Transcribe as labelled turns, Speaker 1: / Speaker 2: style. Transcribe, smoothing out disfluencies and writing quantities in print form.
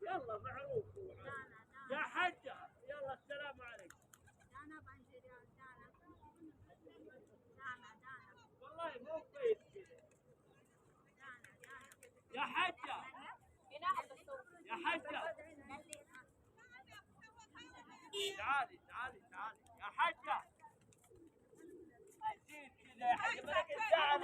Speaker 1: يلا معروف يا حجة. يلا السلام عليكم. والله مو كويس كذا يا حجة. يا حجة تعالي تعالي تعالي يا حجة. أجيب كذا يا حجة. بدك تساعد.